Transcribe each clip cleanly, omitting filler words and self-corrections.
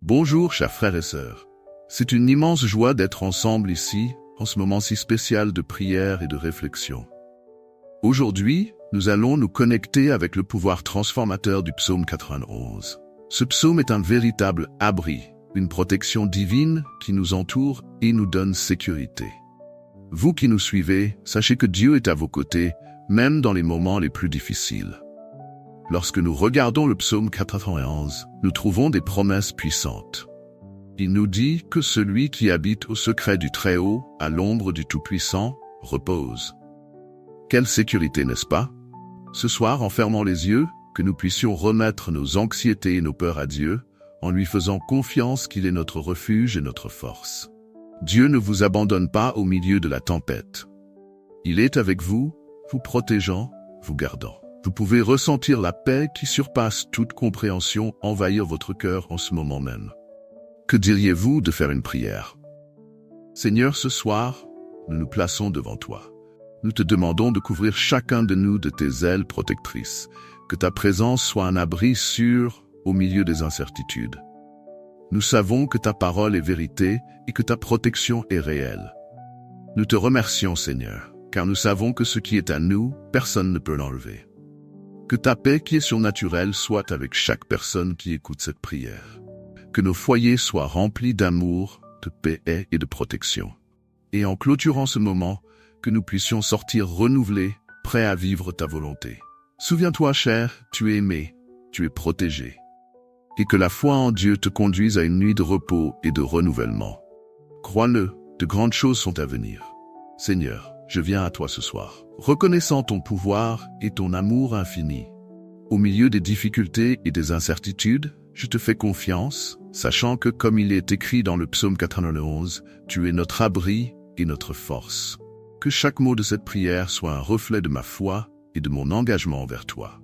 Bonjour chers frères et sœurs. C'est une immense joie d'être ensemble ici, en ce moment si spécial de prière et de réflexion. Aujourd'hui, nous allons nous connecter avec le pouvoir transformateur du psaume 91. Ce psaume est un véritable abri, une protection divine qui nous entoure et nous donne sécurité. Vous qui nous suivez, sachez que Dieu est à vos côtés, même dans les moments les plus difficiles. Lorsque nous regardons le psaume 91, nous trouvons des promesses puissantes. Il nous dit que celui qui habite au secret du Très-Haut, à l'ombre du Tout-Puissant, repose. Quelle sécurité, n'est-ce pas? Ce soir, en fermant les yeux, que nous puissions remettre nos anxiétés et nos peurs à Dieu, en lui faisant confiance qu'il est notre refuge et notre force. Dieu ne vous abandonne pas au milieu de la tempête. Il est avec vous, vous protégeant, vous gardant. Vous pouvez ressentir la paix qui surpasse toute compréhension envahir votre cœur en ce moment même. Que diriez-vous de faire une prière? Seigneur, ce soir, nous nous plaçons devant toi. Nous te demandons de couvrir chacun de nous de tes ailes protectrices, que ta présence soit un abri sûr au milieu des incertitudes. Nous savons que ta parole est vérité et que ta protection est réelle. Nous te remercions, Seigneur, car nous savons que ce qui est à nous, personne ne peut l'enlever. Que ta paix qui est surnaturelle soit avec chaque personne qui écoute cette prière. Que nos foyers soient remplis d'amour, de paix et de protection. Et en clôturant ce moment, que nous puissions sortir renouvelés, prêts à vivre ta volonté. Souviens-toi, cher, tu es aimé, tu es protégé. Et que la foi en Dieu te conduise à une nuit de repos et de renouvellement. Crois-le, de grandes choses sont à venir. Seigneur, je viens à toi ce soir, reconnaissant ton pouvoir et ton amour infini. Au milieu des difficultés et des incertitudes, je te fais confiance, sachant que, comme il est écrit dans le psaume 91, tu es notre abri et notre force. Que chaque mot de cette prière soit un reflet de ma foi et de mon engagement envers toi.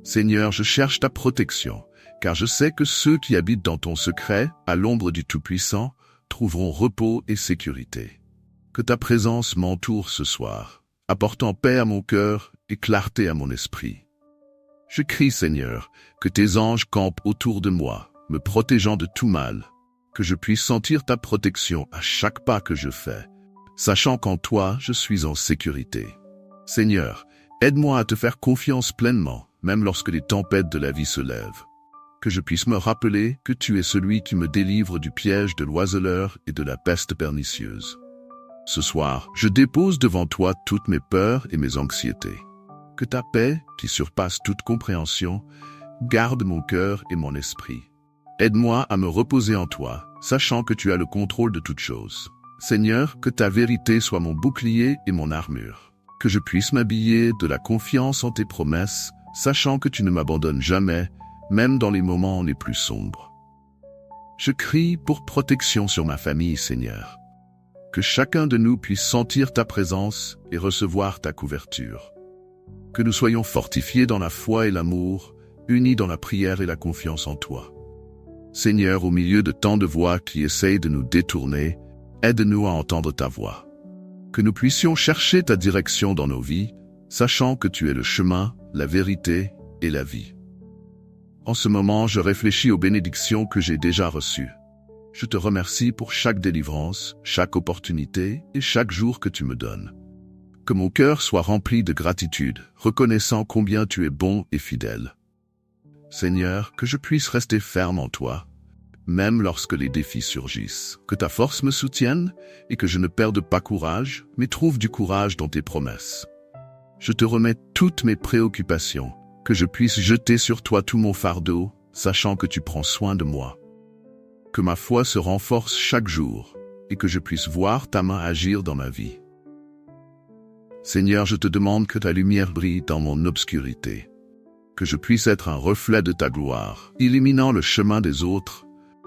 Seigneur, je cherche ta protection, car je sais que ceux qui habitent dans ton secret, à l'ombre du Tout-Puissant, trouveront repos et sécurité. Que ta présence m'entoure ce soir, apportant paix à mon cœur et clarté à mon esprit. Je crie, Seigneur, que tes anges campent autour de moi, me protégeant de tout mal, que je puisse sentir ta protection à chaque pas que je fais, sachant qu'en toi je suis en sécurité. Seigneur, aide-moi à te faire confiance pleinement, même lorsque les tempêtes de la vie se lèvent. Que je puisse me rappeler que tu es celui qui me délivre du piège de l'oiseleur et de la peste pernicieuse. Ce soir, je dépose devant toi toutes mes peurs et mes anxiétés. Que ta paix, qui surpasse toute compréhension, garde mon cœur et mon esprit. Aide-moi à me reposer en toi, sachant que tu as le contrôle de toutes choses. Seigneur, que ta vérité soit mon bouclier et mon armure. Que je puisse m'habiller de la confiance en tes promesses, sachant que tu ne m'abandonnes jamais, même dans les moments les plus sombres. Je crie pour protection sur ma famille, Seigneur. Que chacun de nous puisse sentir ta présence et recevoir ta couverture. Que nous soyons fortifiés dans la foi et l'amour, unis dans la prière et la confiance en toi. Seigneur, au milieu de tant de voix qui essayent de nous détourner, aide-nous à entendre ta voix. Que nous puissions chercher ta direction dans nos vies, sachant que tu es le chemin, la vérité et la vie. En ce moment, je réfléchis aux bénédictions que j'ai déjà reçues. Je te remercie pour chaque délivrance, chaque opportunité et chaque jour que tu me donnes. Que mon cœur soit rempli de gratitude, reconnaissant combien tu es bon et fidèle. Seigneur, que je puisse rester ferme en toi, même lorsque les défis surgissent. Que ta force me soutienne et que je ne perde pas courage, mais trouve du courage dans tes promesses. Je te remets toutes mes préoccupations, que je puisse jeter sur toi tout mon fardeau, sachant que tu prends soin de moi. Que ma foi se renforce chaque jour et que je puisse voir ta main agir dans ma vie. Seigneur, je te demande que ta lumière brille dans mon obscurité, que je puisse être un reflet de ta gloire, illuminant le chemin des autres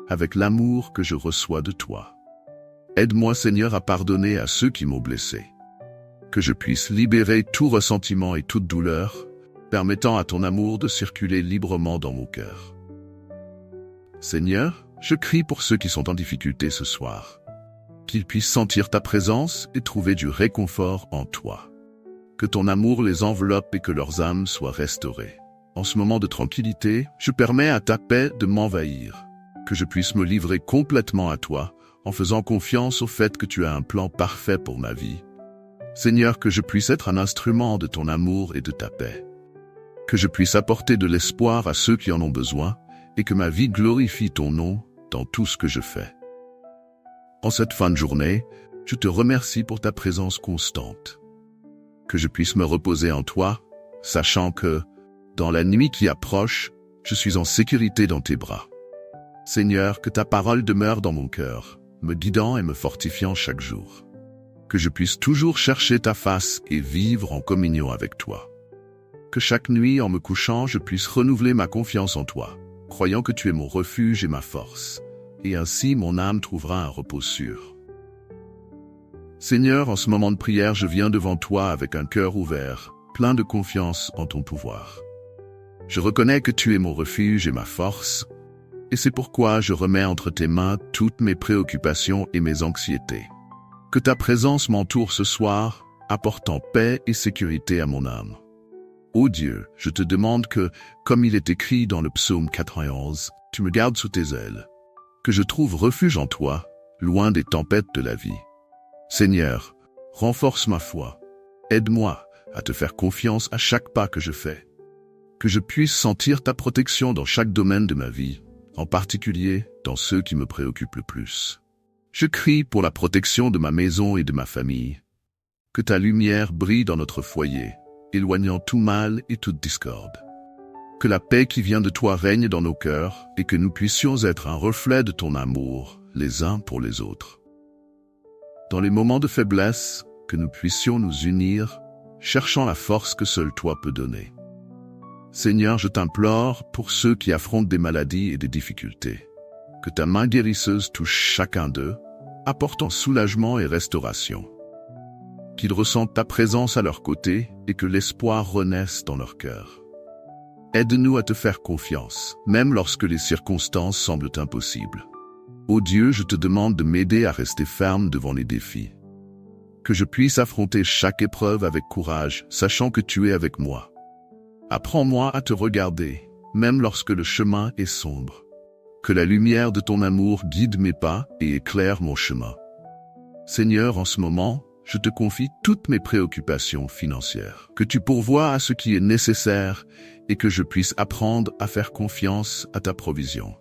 avec l'amour que je reçois de toi. Aide-moi, Seigneur, à pardonner à ceux qui m'ont blessé, que je puisse libérer tout ressentiment et toute douleur, permettant à ton amour de circuler librement dans mon cœur. Seigneur, je crie pour ceux qui sont en difficulté ce soir, qu'ils puissent sentir ta présence et trouver du réconfort en toi. Que ton amour les enveloppe et que leurs âmes soient restaurées. En ce moment de tranquillité, je permets à ta paix de m'envahir. que je puisse me livrer complètement à toi, en faisant confiance au fait que tu as un plan parfait pour ma vie. Seigneur, que je puisse être un instrument de ton amour et de ta paix. Que je puisse apporter de l'espoir à ceux qui en ont besoin, et que ma vie glorifie ton nom dans tout ce que je fais. En cette fin de journée, je te remercie pour ta présence constante. Que je puisse me reposer en toi, sachant que, dans la nuit qui approche, je suis en sécurité dans tes bras. Seigneur, que ta parole demeure dans mon cœur, me guidant et me fortifiant chaque jour. Que je puisse toujours chercher ta face et vivre en communion avec toi. Que chaque nuit, en me couchant, je puisse renouveler ma confiance en toi, croyant que tu es mon refuge et ma force, et ainsi mon âme trouvera un repos sûr. Seigneur, en ce moment de prière, je viens devant toi avec un cœur ouvert, plein de confiance en ton pouvoir. Je reconnais que tu es mon refuge et ma force, et c'est pourquoi je remets entre tes mains toutes mes préoccupations et mes anxiétés. Que ta présence m'entoure ce soir, apportant paix et sécurité à mon âme. Ô Dieu, je te demande que, comme il est écrit dans le psaume 91, tu me gardes sous tes ailes. Que je trouve refuge en toi, loin des tempêtes de la vie. Seigneur, renforce ma foi. Aide-moi à te faire confiance à chaque pas que je fais. Que je puisse sentir ta protection dans chaque domaine de ma vie, en particulier dans ceux qui me préoccupent le plus. Je crie pour la protection de ma maison et de ma famille. Que ta lumière brille dans notre foyer, éloignant tout mal et toute discorde. Que la paix qui vient de toi règne dans nos cœurs et que nous puissions être un reflet de ton amour, les uns pour les autres. Dans les moments de faiblesse, que nous puissions nous unir, cherchant la force que seul toi peux donner. Seigneur, je t'implore pour ceux qui affrontent des maladies et des difficultés. Que ta main guérisseuse touche chacun d'eux, apportant soulagement et restauration. Qu'ils ressentent ta présence à leur côté et que l'espoir renaisse dans leur cœur. Aide-nous à te faire confiance, même lorsque les circonstances semblent impossibles. Ô Dieu, je te demande de m'aider à rester ferme devant les défis. Que je puisse affronter chaque épreuve avec courage, sachant que tu es avec moi. Apprends-moi à te regarder, même lorsque le chemin est sombre. Que la lumière de ton amour guide mes pas et éclaire mon chemin. Seigneur, en ce moment, je te confie toutes mes préoccupations financières. Que tu pourvoies à ce qui est nécessaire et que je puisse apprendre à faire confiance à ta provision.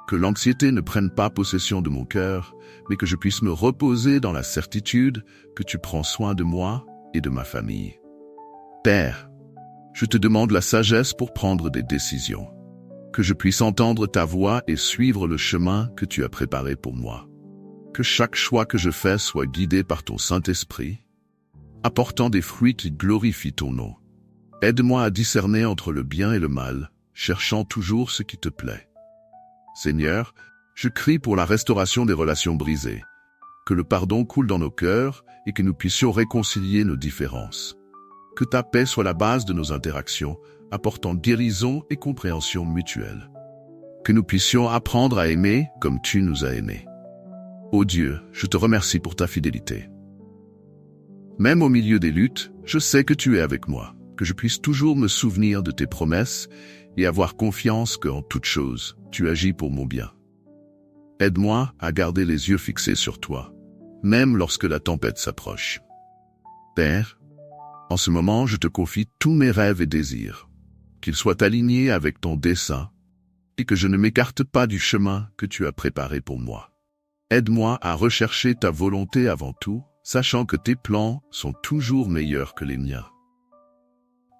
Que l'anxiété ne prenne pas possession de mon cœur, mais que je puisse me reposer dans la certitude que tu prends soin de moi et de ma famille. Père, je te demande la sagesse pour prendre des décisions. Que je puisse entendre ta voix et suivre le chemin que tu as préparé pour moi. Que chaque choix que je fais soit guidé par ton Saint-Esprit, apportant des fruits qui glorifient ton nom. Aide-moi à discerner entre le bien et le mal, cherchant toujours ce qui te plaît. Seigneur, je crie pour la restauration des relations brisées, que le pardon coule dans nos cœurs et que nous puissions réconcilier nos différences. Que ta paix soit la base de nos interactions, apportant guérison et compréhension mutuelle. Que nous puissions apprendre à aimer comme tu nous as aimés. Ô Dieu, je te remercie pour ta fidélité. Même au milieu des luttes, je sais que tu es avec moi, que je puisse toujours me souvenir de tes promesses et avoir confiance qu'en toute chose, tu agis pour mon bien. Aide-moi à garder les yeux fixés sur toi, même lorsque la tempête s'approche. Père, en ce moment, je te confie tous mes rêves et désirs, qu'ils soient alignés avec ton dessein et que je ne m'écarte pas du chemin que tu as préparé pour moi. Aide-moi à rechercher ta volonté avant tout, sachant que tes plans sont toujours meilleurs que les miens.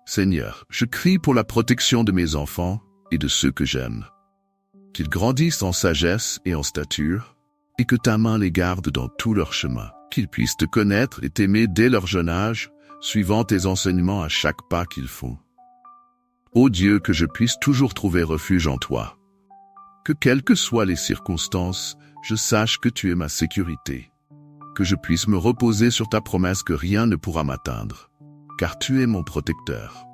Seigneur, je crie pour la protection de mes enfants et de ceux que j'aime. Qu'ils grandissent en sagesse et en stature, et que ta main les garde dans tout leur chemin. Qu'ils puissent te connaître et t'aimer dès leur jeune âge, suivant tes enseignements à chaque pas qu'ils font. Ô Dieu, que je puisse toujours trouver refuge en toi. Que quelles que soient les circonstances, je sache que tu es ma sécurité. Que je puisse me reposer sur ta promesse que rien ne pourra m'atteindre, car tu es mon protecteur.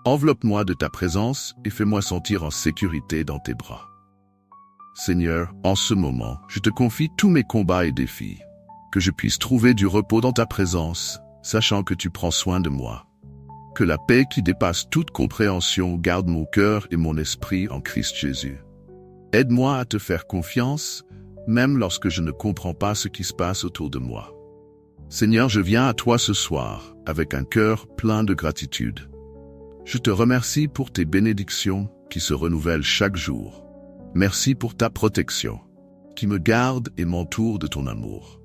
Enveloppe-moi de ta présence et fais-moi sentir en sécurité dans tes bras. Seigneur, en ce moment, je te confie tous mes combats et défis. Que je puisse trouver du repos dans ta présence, sachant que tu prends soin de moi. Que la paix qui dépasse toute compréhension garde mon cœur et mon esprit en Christ Jésus. Aide-moi à te faire confiance, même lorsque je ne comprends pas ce qui se passe autour de moi. Seigneur, je viens à toi ce soir, avec un cœur plein de gratitude. Je te remercie pour tes bénédictions qui se renouvellent chaque jour. Merci pour ta protection, qui me garde et m'entoure de ton amour.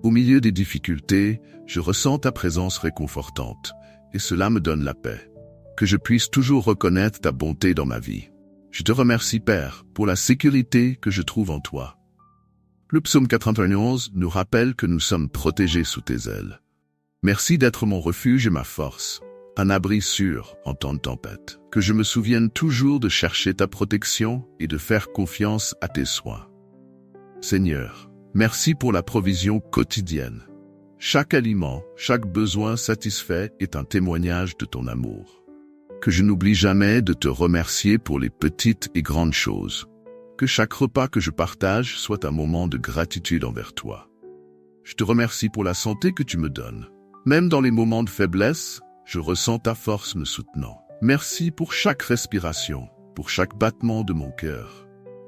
Au milieu des difficultés, je ressens ta présence réconfortante, et cela me donne la paix. Que je puisse toujours reconnaître ta bonté dans ma vie. Je te remercie, Père, pour la sécurité que je trouve en toi. Le psaume 91 nous rappelle que nous sommes protégés sous tes ailes. Merci d'être mon refuge et ma force, un abri sûr en temps de tempête. Que je me souvienne toujours de chercher ta protection et de faire confiance à tes soins. Seigneur, merci pour la provision quotidienne. Chaque aliment, chaque besoin satisfait est un témoignage de ton amour. Que je n'oublie jamais de te remercier pour les petites et grandes choses. Que chaque repas que je partage soit un moment de gratitude envers toi. Je te remercie pour la santé que tu me donnes. Même dans les moments de faiblesse, je ressens ta force me soutenant. Merci pour chaque respiration, pour chaque battement de mon cœur.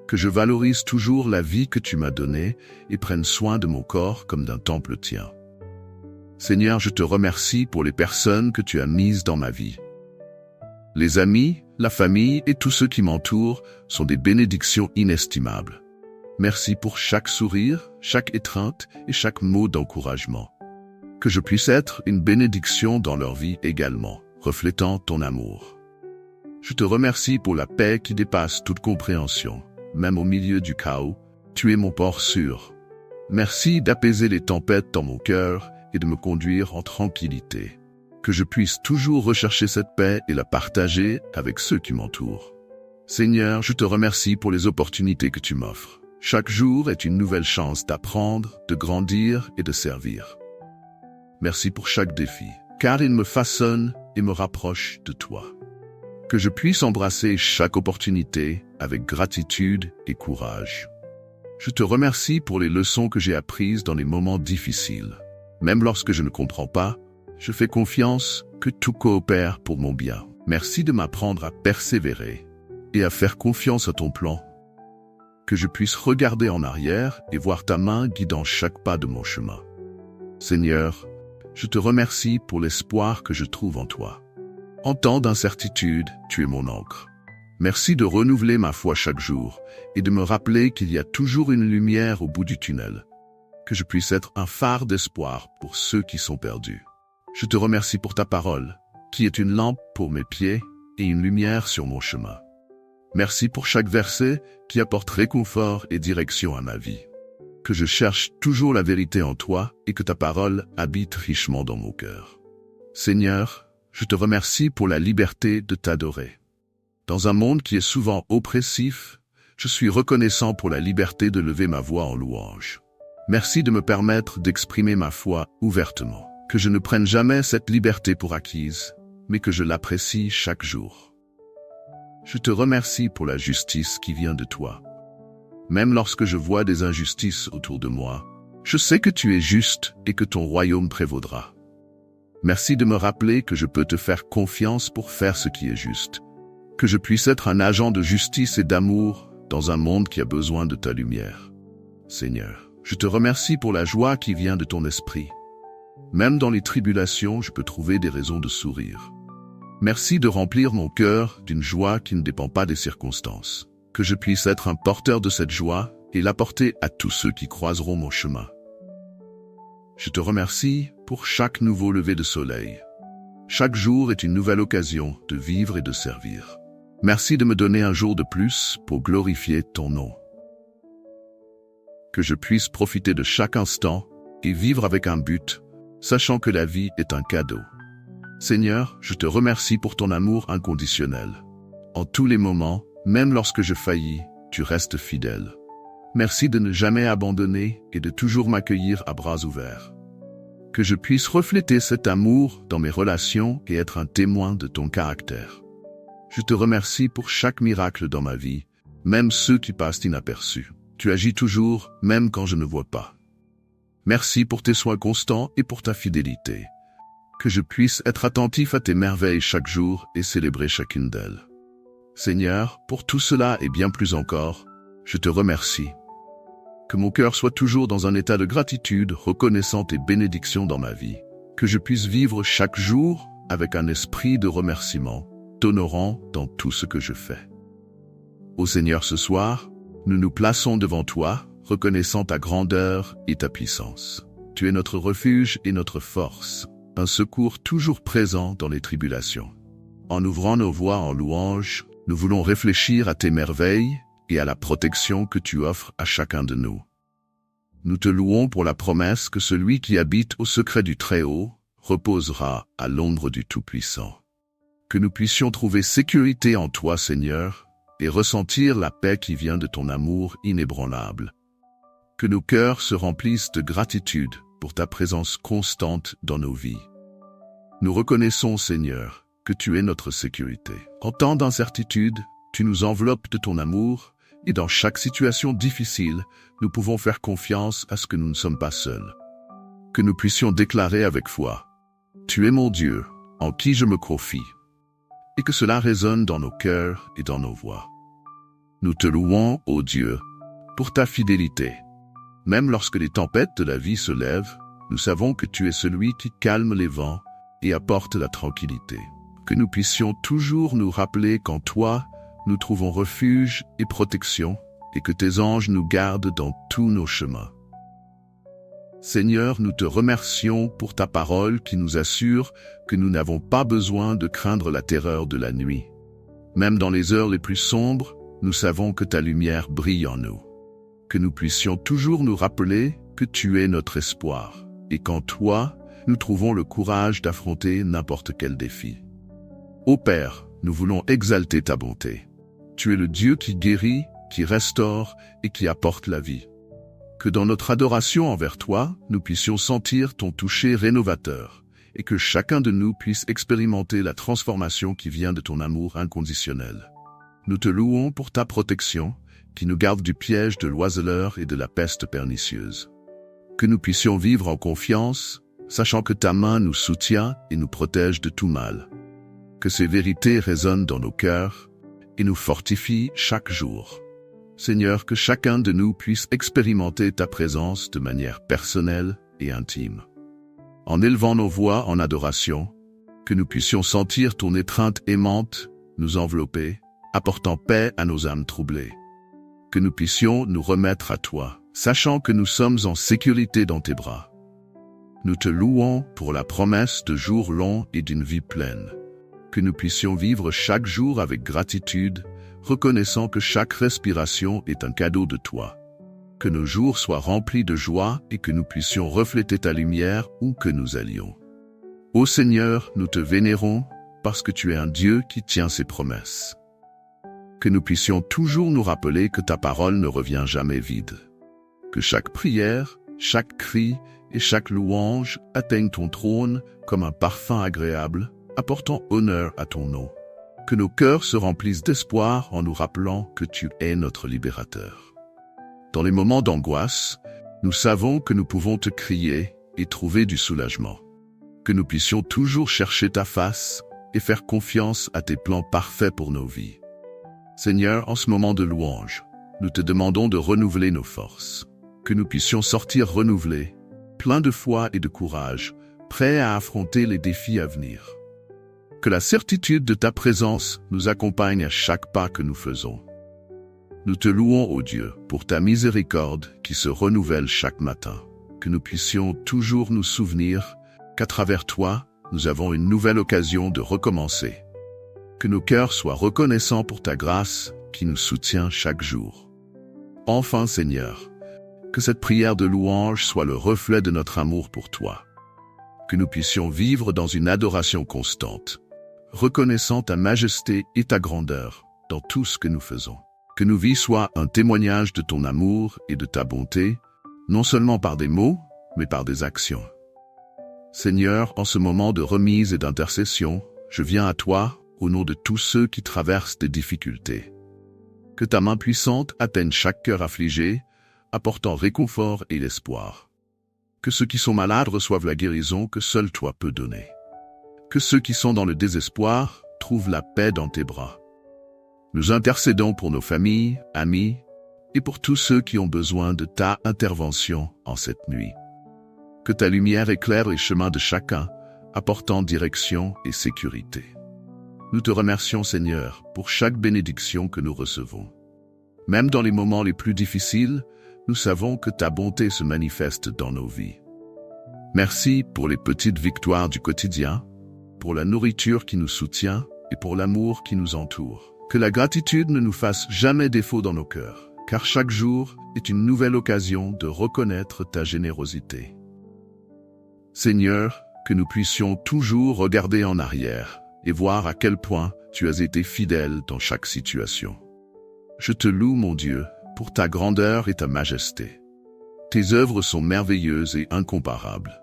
Que je valorise toujours la vie que tu m'as donnée et prenne soin de mon corps comme d'un temple tien. Seigneur, je te remercie pour les personnes que tu as mises dans ma vie. Les amis, la famille et tous ceux qui m'entourent sont des bénédictions inestimables. Merci pour chaque sourire, chaque étreinte et chaque mot d'encouragement. Que je puisse être une bénédiction dans leur vie également, reflétant ton amour. Je te remercie pour la paix qui dépasse toute compréhension. Même au milieu du chaos, tu es mon port sûr. Merci d'apaiser les tempêtes dans mon cœur et de me conduire en tranquillité. Que je puisse toujours rechercher cette paix et la partager avec ceux qui m'entourent. Seigneur, je te remercie pour les opportunités que tu m'offres. Chaque jour est une nouvelle chance d'apprendre, de grandir et de servir. Merci pour chaque défi, car il me façonne et me rapproche de toi. Que je puisse embrasser chaque opportunité avec gratitude et courage. Je te remercie pour les leçons que j'ai apprises dans les moments difficiles. Même lorsque je ne comprends pas, je fais confiance que tout coopère pour mon bien. Merci de m'apprendre à persévérer et à faire confiance à ton plan. Que je puisse regarder en arrière et voir ta main guidant chaque pas de mon chemin. Seigneur, je te remercie pour l'espoir que je trouve en toi. En temps d'incertitude, tu es mon ancre. Merci de renouveler ma foi chaque jour et de me rappeler qu'il y a toujours une lumière au bout du tunnel. Que je puisse être un phare d'espoir pour ceux qui sont perdus. Je te remercie pour ta parole, qui est une lampe pour mes pieds et une lumière sur mon chemin. Merci pour chaque verset qui apporte réconfort et direction à ma vie. Que je cherche toujours la vérité en toi et que ta parole habite richement dans mon cœur. Seigneur, je te remercie pour la liberté de t'adorer. Dans un monde qui est souvent oppressif, je suis reconnaissant pour la liberté de lever ma voix en louange. Merci de me permettre d'exprimer ma foi ouvertement. Que je ne prenne jamais cette liberté pour acquise, mais que je l'apprécie chaque jour. Je te remercie pour la justice qui vient de toi. Même lorsque je vois des injustices autour de moi, je sais que tu es juste et que ton royaume prévaudra. Merci de me rappeler que je peux te faire confiance pour faire ce qui est juste. Que je puisse être un agent de justice et d'amour dans un monde qui a besoin de ta lumière. Seigneur, je te remercie pour la joie qui vient de ton esprit. Même dans les tribulations, je peux trouver des raisons de sourire. Merci de remplir mon cœur d'une joie qui ne dépend pas des circonstances. Que je puisse être un porteur de cette joie et l'apporter à tous ceux qui croiseront mon chemin. Je te remercie pour chaque nouveau lever de soleil. Chaque jour est une nouvelle occasion de vivre et de servir. Merci de me donner un jour de plus pour glorifier ton nom. Que je puisse profiter de chaque instant et vivre avec un but, sachant que la vie est un cadeau. Seigneur, je te remercie pour ton amour inconditionnel. En tous les moments, même lorsque je faillis, tu restes fidèle. Merci de ne jamais abandonner et de toujours m'accueillir à bras ouverts. Que je puisse refléter cet amour dans mes relations et être un témoin de ton caractère. Je te remercie pour chaque miracle dans ma vie, même ceux qui passent inaperçus. Tu agis toujours, même quand je ne vois pas. Merci pour tes soins constants et pour ta fidélité. Que je puisse être attentif à tes merveilles chaque jour et célébrer chacune d'elles. Seigneur, pour tout cela et bien plus encore, je te remercie. Que mon cœur soit toujours dans un état de gratitude, reconnaissant tes bénédictions dans ma vie. Que je puisse vivre chaque jour avec un esprit de remerciement, t'honorant dans tout ce que je fais. Ô Seigneur, ce soir, nous nous plaçons devant toi, reconnaissant ta grandeur et ta puissance. Tu es notre refuge et notre force, un secours toujours présent dans les tribulations. En ouvrant nos voix en louange, nous voulons réfléchir à tes merveilles et à la protection que tu offres à chacun de nous. Nous te louons pour la promesse que celui qui habite au secret du Très-Haut reposera à l'ombre du Tout-Puissant. Que nous puissions trouver sécurité en toi, Seigneur, et ressentir la paix qui vient de ton amour inébranlable. Que nos cœurs se remplissent de gratitude pour ta présence constante dans nos vies. Nous reconnaissons, Seigneur, que tu es notre sécurité. En temps d'incertitude, tu nous enveloppes de ton amour, et dans chaque situation difficile, nous pouvons faire confiance à ce que nous ne sommes pas seuls. Que nous puissions déclarer avec foi: tu es mon Dieu, en qui je me confie, et que cela résonne dans nos cœurs et dans nos voix. Nous te louons, ô Dieu, pour ta fidélité. Même lorsque les tempêtes de la vie se lèvent, nous savons que tu es celui qui calme les vents et apporte la tranquillité. Que nous puissions toujours nous rappeler qu'en toi, nous trouvons refuge et protection, et que tes anges nous gardent dans tous nos chemins. Seigneur, nous te remercions pour ta parole qui nous assure que nous n'avons pas besoin de craindre la terreur de la nuit. Même dans les heures les plus sombres, nous savons que ta lumière brille en nous. Que nous puissions toujours nous rappeler que tu es notre espoir, et qu'en toi, nous trouvons le courage d'affronter n'importe quel défi. Ô Père, nous voulons exalter ta bonté. Tu es le Dieu qui guérit, qui restaure et qui apporte la vie. Que dans notre adoration envers toi, nous puissions sentir ton toucher rénovateur, et que chacun de nous puisse expérimenter la transformation qui vient de ton amour inconditionnel. Nous te louons pour ta protection, qui nous garde du piège de l'oiseleur et de la peste pernicieuse. Que nous puissions vivre en confiance, sachant que ta main nous soutient et nous protège de tout mal. Que ces vérités résonnent dans nos cœurs et nous fortifient chaque jour. Seigneur, que chacun de nous puisse expérimenter ta présence de manière personnelle et intime. En élevant nos voix en adoration, que nous puissions sentir ton étreinte aimante nous envelopper, apportant paix à nos âmes troublées. Que nous puissions nous remettre à toi, sachant que nous sommes en sécurité dans tes bras. Nous te louons pour la promesse de jours longs et d'une vie pleine. Que nous puissions vivre chaque jour avec gratitude, reconnaissant que chaque respiration est un cadeau de toi. Que nos jours soient remplis de joie et que nous puissions refléter ta lumière où que nous allions. Ô Seigneur, nous te vénérons parce que tu es un Dieu qui tient ses promesses. Que nous puissions toujours nous rappeler que ta parole ne revient jamais vide. Que chaque prière, chaque cri et chaque louange atteignent ton trône comme un parfum agréable, apportant honneur à ton nom. Que nos cœurs se remplissent d'espoir en nous rappelant que tu es notre libérateur. Dans les moments d'angoisse, nous savons que nous pouvons te crier et trouver du soulagement. Que nous puissions toujours chercher ta face et faire confiance à tes plans parfaits pour nos vies. Seigneur, en ce moment de louange, nous te demandons de renouveler nos forces. Que nous puissions sortir renouvelés, pleins de foi et de courage, prêts à affronter les défis à venir. Que la certitude de ta présence nous accompagne à chaque pas que nous faisons. Nous te louons, ô Dieu, pour ta miséricorde qui se renouvelle chaque matin. Que nous puissions toujours nous souvenir qu'à travers toi, nous avons une nouvelle occasion de recommencer. Que nos cœurs soient reconnaissants pour ta grâce qui nous soutient chaque jour. Enfin, Seigneur, que cette prière de louange soit le reflet de notre amour pour toi. Que nous puissions vivre dans une adoration constante, reconnaissant ta majesté et ta grandeur dans tout ce que nous faisons. Que nos vies soient un témoignage de ton amour et de ta bonté, non seulement par des mots, mais par des actions. Seigneur, en ce moment de remise et d'intercession, je viens à toi au nom de tous ceux qui traversent des difficultés. Que ta main puissante atteigne chaque cœur affligé, apportant réconfort et l'espoir. Que ceux qui sont malades reçoivent la guérison que seul toi peux donner. Que ceux qui sont dans le désespoir trouvent la paix dans tes bras. Nous intercédons pour nos familles, amis, et pour tous ceux qui ont besoin de ta intervention en cette nuit. Que ta lumière éclaire les chemins de chacun, apportant direction et sécurité. Nous te remercions, Seigneur, pour chaque bénédiction que nous recevons. Même dans les moments les plus difficiles, nous savons que ta bonté se manifeste dans nos vies. Merci pour les petites victoires du quotidien, pour la nourriture qui nous soutient et pour l'amour qui nous entoure. Que la gratitude ne nous fasse jamais défaut dans nos cœurs, car chaque jour est une nouvelle occasion de reconnaître ta générosité. Seigneur, que nous puissions toujours regarder en arrière et voir à quel point tu as été fidèle dans chaque situation. Je te loue, mon Dieu, pour ta grandeur et ta majesté. Tes œuvres sont merveilleuses et incomparables.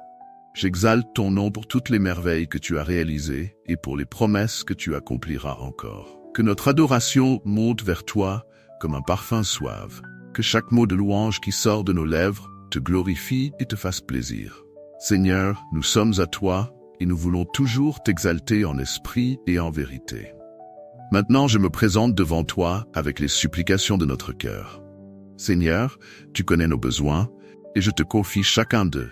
J'exalte ton nom pour toutes les merveilles que tu as réalisées et pour les promesses que tu accompliras encore. Que notre adoration monte vers toi comme un parfum suave. Que chaque mot de louange qui sort de nos lèvres te glorifie et te fasse plaisir. Seigneur, nous sommes à toi et nous voulons toujours t'exalter en esprit et en vérité. Maintenant, je me présente devant toi avec les supplications de notre cœur. Seigneur, tu connais nos besoins et je te confie chacun d'eux.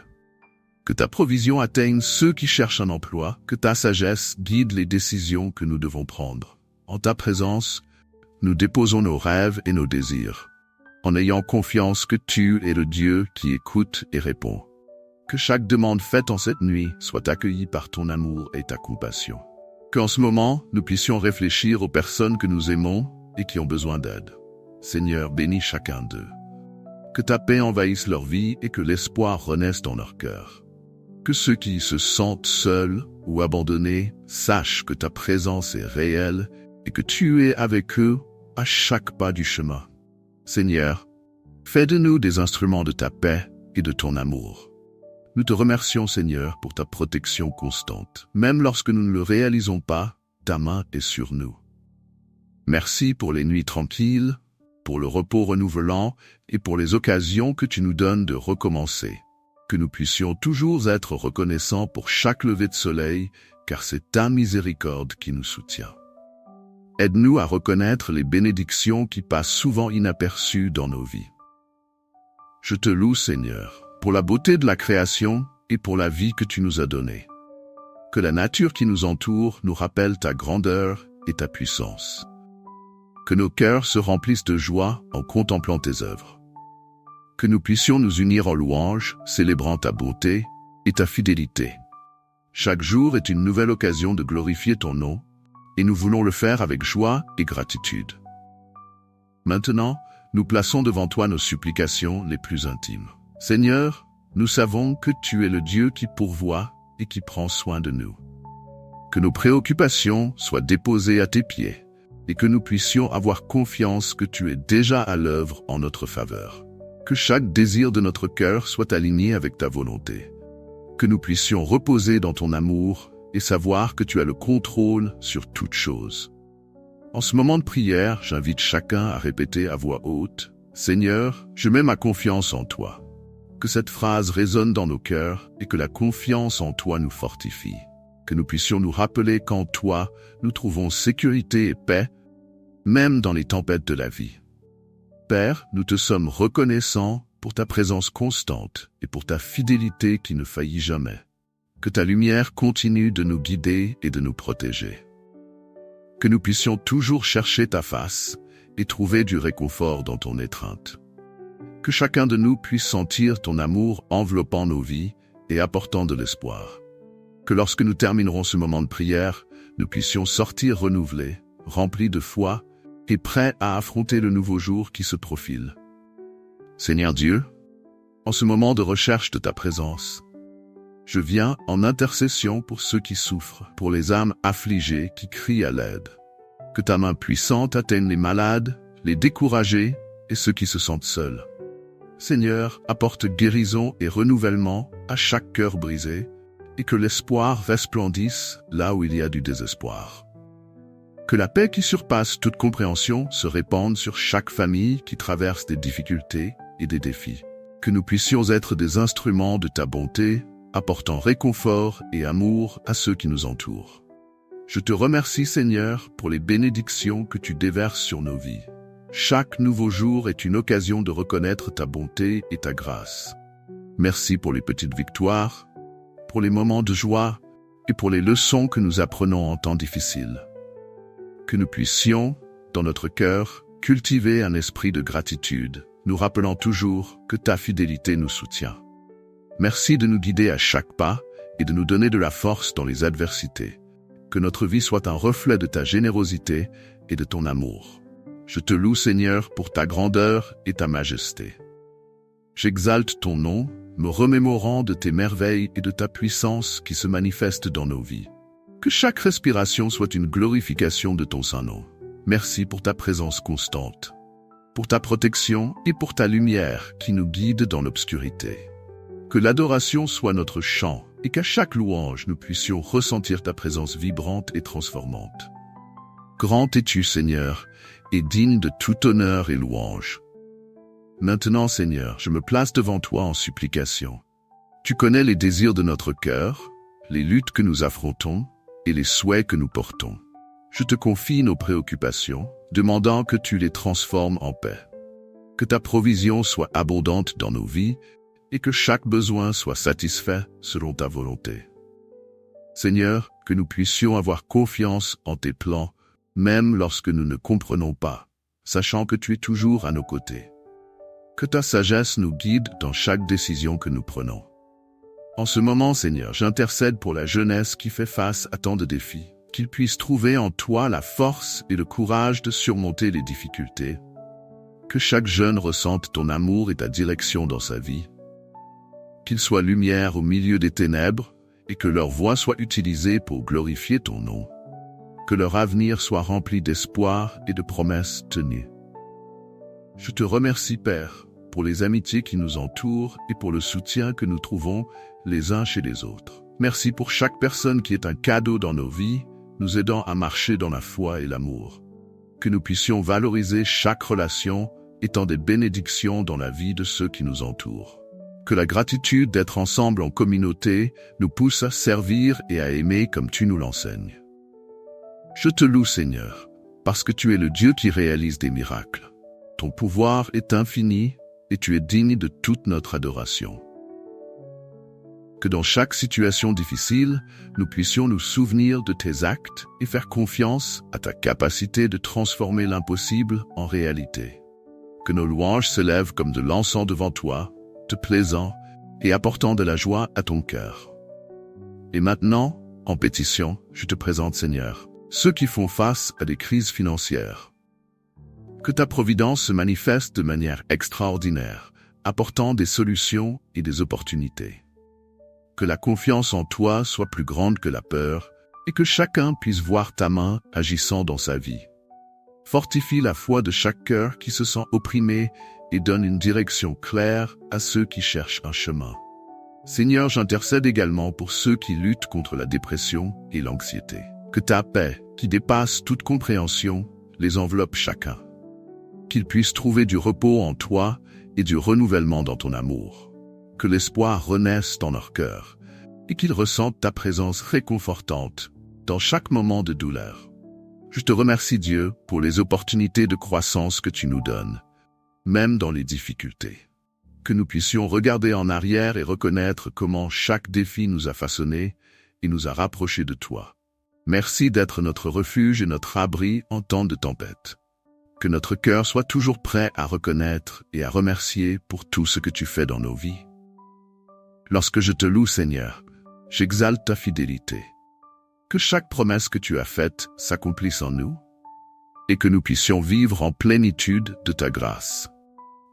Que ta provision atteigne ceux qui cherchent un emploi, que ta sagesse guide les décisions que nous devons prendre. En ta présence, nous déposons nos rêves et nos désirs, en ayant confiance que tu es le Dieu qui écoute et répond. Que chaque demande faite en cette nuit soit accueillie par ton amour et ta compassion. Qu'en ce moment, nous puissions réfléchir aux personnes que nous aimons et qui ont besoin d'aide. Seigneur, bénis chacun d'eux. Que ta paix envahisse leur vie et que l'espoir renaisse dans leur cœur. Que ceux qui se sentent seuls ou abandonnés sachent que ta présence est réelle et que tu es avec eux à chaque pas du chemin. Seigneur, fais de nous des instruments de ta paix et de ton amour. Nous te remercions, Seigneur, pour ta protection constante. Même lorsque nous ne le réalisons pas, ta main est sur nous. Merci pour les nuits tranquilles, pour le repos renouvelant et pour les occasions que tu nous donnes de recommencer. Que nous puissions toujours être reconnaissants pour chaque lever de soleil, car c'est ta miséricorde qui nous soutient. Aide-nous à reconnaître les bénédictions qui passent souvent inaperçues dans nos vies. Je te loue, Seigneur, pour la beauté de la création et pour la vie que tu nous as donnée. Que la nature qui nous entoure nous rappelle ta grandeur et ta puissance. Que nos cœurs se remplissent de joie en contemplant tes œuvres. Que nous puissions nous unir en louange, célébrant ta bonté et ta fidélité. Chaque jour est une nouvelle occasion de glorifier ton nom, et nous voulons le faire avec joie et gratitude. Maintenant, nous plaçons devant toi nos supplications les plus intimes. Seigneur, nous savons que tu es le Dieu qui pourvoit et qui prend soin de nous. Que nos préoccupations soient déposées à tes pieds et que nous puissions avoir confiance que tu es déjà à l'œuvre en notre faveur. Que chaque désir de notre cœur soit aligné avec ta volonté. Que nous puissions reposer dans ton amour et savoir que tu as le contrôle sur toute chose. En ce moment de prière, j'invite chacun à répéter à voix haute « Seigneur, je mets ma confiance en toi ». Que cette phrase résonne dans nos cœurs et que la confiance en toi nous fortifie. Que nous puissions nous rappeler qu'en toi, nous trouvons sécurité et paix, même dans les tempêtes de la vie. Père, nous te sommes reconnaissants pour ta présence constante et pour ta fidélité qui ne faillit jamais. Que ta lumière continue de nous guider et de nous protéger. Que nous puissions toujours chercher ta face et trouver du réconfort dans ton étreinte. Que chacun de nous puisse sentir ton amour enveloppant nos vies et apportant de l'espoir. Que lorsque nous terminerons ce moment de prière, nous puissions sortir renouvelés, remplis de foi et prêts à affronter le nouveau jour qui se profile. Seigneur Dieu, en ce moment de recherche de ta présence, je viens en intercession pour ceux qui souffrent, pour les âmes affligées qui crient à l'aide. Que ta main puissante atteigne les malades, les découragés et ceux qui se sentent seuls. Seigneur, apporte guérison et renouvellement à chaque cœur brisé et que l'espoir resplendisse là où il y a du désespoir. Que la paix qui surpasse toute compréhension se répande sur chaque famille qui traverse des difficultés et des défis. Que nous puissions être des instruments de ta bonté, apportant réconfort et amour à ceux qui nous entourent. Je te remercie, Seigneur, pour les bénédictions que tu déverses sur nos vies. Chaque nouveau jour est une occasion de reconnaître ta bonté et ta grâce. Merci pour les petites victoires, pour les moments de joie et pour les leçons que nous apprenons en temps difficiles. Que nous puissions, dans notre cœur, cultiver un esprit de gratitude, nous rappelant toujours que ta fidélité nous soutient. Merci de nous guider à chaque pas et de nous donner de la force dans les adversités. Que notre vie soit un reflet de ta générosité et de ton amour. Je te loue, Seigneur, pour ta grandeur et ta majesté. J'exalte ton nom, me remémorant de tes merveilles et de ta puissance qui se manifestent dans nos vies. Que chaque respiration soit une glorification de ton saint nom. Merci pour ta présence constante, pour ta protection et pour ta lumière qui nous guide dans l'obscurité. Que l'adoration soit notre chant et qu'à chaque louange nous puissions ressentir ta présence vibrante et transformante. Grand es-tu, Seigneur, et digne de tout honneur et louange. Maintenant, Seigneur, je me place devant toi en supplication. Tu connais les désirs de notre cœur, les luttes que nous affrontons et les souhaits que nous portons. Je te confie nos préoccupations, demandant que tu les transformes en paix. Que ta provision soit abondante dans nos vies et que chaque besoin soit satisfait selon ta volonté. Seigneur, que nous puissions avoir confiance en tes plans, même lorsque nous ne comprenons pas, sachant que tu es toujours à nos côtés. Que ta sagesse nous guide dans chaque décision que nous prenons. En ce moment, Seigneur, j'intercède pour la jeunesse qui fait face à tant de défis, qu'ils puissent trouver en toi la force et le courage de surmonter les difficultés. Que chaque jeune ressente ton amour et ta direction dans sa vie. Qu'ils soient lumière au milieu des ténèbres et que leur voix soit utilisée pour glorifier ton nom. Que leur avenir soit rempli d'espoir et de promesses tenues. Je te remercie, Père, pour les amitiés qui nous entourent et pour le soutien que nous trouvons les uns chez les autres. Merci pour chaque personne qui est un cadeau dans nos vies, nous aidant à marcher dans la foi et l'amour. Que nous puissions valoriser chaque relation étant des bénédictions dans la vie de ceux qui nous entourent. Que la gratitude d'être ensemble en communauté nous pousse à servir et à aimer comme tu nous l'enseignes. Je te loue, Seigneur, parce que tu es le Dieu qui réalise des miracles. Ton pouvoir est infini et tu es digne de toute notre adoration. Que dans chaque situation difficile, nous puissions nous souvenir de tes actes et faire confiance à ta capacité de transformer l'impossible en réalité. Que nos louanges s'élèvent comme de l'encens devant toi, te plaisant et apportant de la joie à ton cœur. Et maintenant, en pétition, je te présente, Seigneur, ceux qui font face à des crises financières. Que ta providence se manifeste de manière extraordinaire, apportant des solutions et des opportunités. Que la confiance en toi soit plus grande que la peur et que chacun puisse voir ta main agissant dans sa vie. Fortifie la foi de chaque cœur qui se sent opprimé et donne une direction claire à ceux qui cherchent un chemin. Seigneur, j'intercède également pour ceux qui luttent contre la dépression et l'anxiété. Que ta paix, qui dépasse toute compréhension, les enveloppe chacun. Qu'ils puissent trouver du repos en toi et du renouvellement dans ton amour. Que l'espoir renaisse dans leur cœur et qu'ils ressentent ta présence réconfortante dans chaque moment de douleur. Je te remercie, Dieu, pour les opportunités de croissance que tu nous donnes, même dans les difficultés. Que nous puissions regarder en arrière et reconnaître comment chaque défi nous a façonnés et nous a rapprochés de toi. Merci d'être notre refuge et notre abri en temps de tempête. Que notre cœur soit toujours prêt à reconnaître et à remercier pour tout ce que tu fais dans nos vies. Lorsque je te loue, Seigneur, j'exalte ta fidélité. Que chaque promesse que tu as faite s'accomplisse en nous et que nous puissions vivre en plénitude de ta grâce.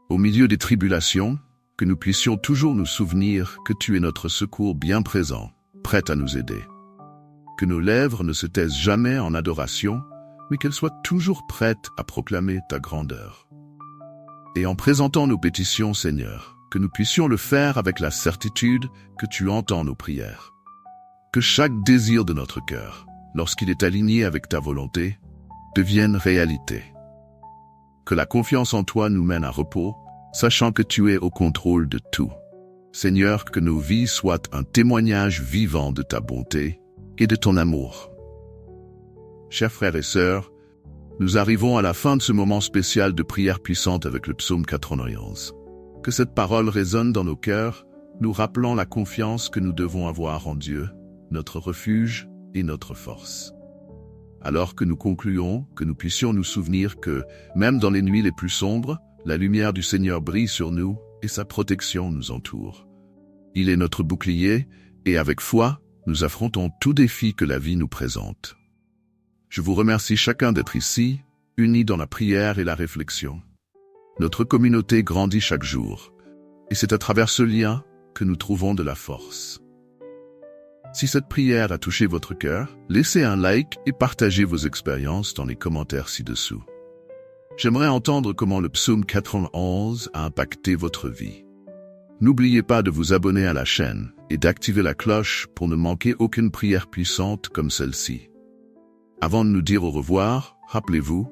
Au milieu des tribulations, que nous puissions toujours nous souvenir que tu es notre secours bien présent, prêt à nous aider. Que nos lèvres ne se taisent jamais en adoration, mais qu'elles soient toujours prêtes à proclamer ta grandeur. Et en présentant nos pétitions, Seigneur, que nous puissions le faire avec la certitude que tu entends nos prières. Que chaque désir de notre cœur, lorsqu'il est aligné avec ta volonté, devienne réalité. Que la confiance en toi nous mène à repos, sachant que tu es au contrôle de tout. Seigneur, que nos vies soient un témoignage vivant de ta bonté et de ton amour. Chers frères et sœurs, Nous arrivons à la fin de ce moment spécial de prière puissante avec le psaume 91. Que cette parole résonne dans nos cœurs, nous rappelant la confiance que nous devons avoir en Dieu, notre refuge et notre force. Alors que nous concluons, que nous puissions nous souvenir que, même dans les nuits les plus sombres, la lumière du Seigneur brille sur nous et sa protection nous entoure. Il est notre bouclier et avec foi, nous affrontons tout défi que la vie nous présente. Je vous remercie chacun d'être ici, unis dans la prière et la réflexion. Notre communauté grandit chaque jour, et c'est à travers ce lien que nous trouvons de la force. Si cette prière a touché votre cœur, laissez un like et partagez vos expériences dans les commentaires ci-dessous. J'aimerais entendre comment le psaume 91 a impacté votre vie. N'oubliez pas de vous abonner à la chaîne et d'activer la cloche pour ne manquer aucune prière puissante comme celle-ci. Avant de nous dire au revoir, rappelez-vous,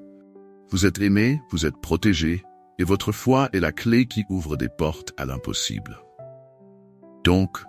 vous êtes aimés, vous êtes protégés, et votre foi est la clé qui ouvre des portes à l'impossible. Donc,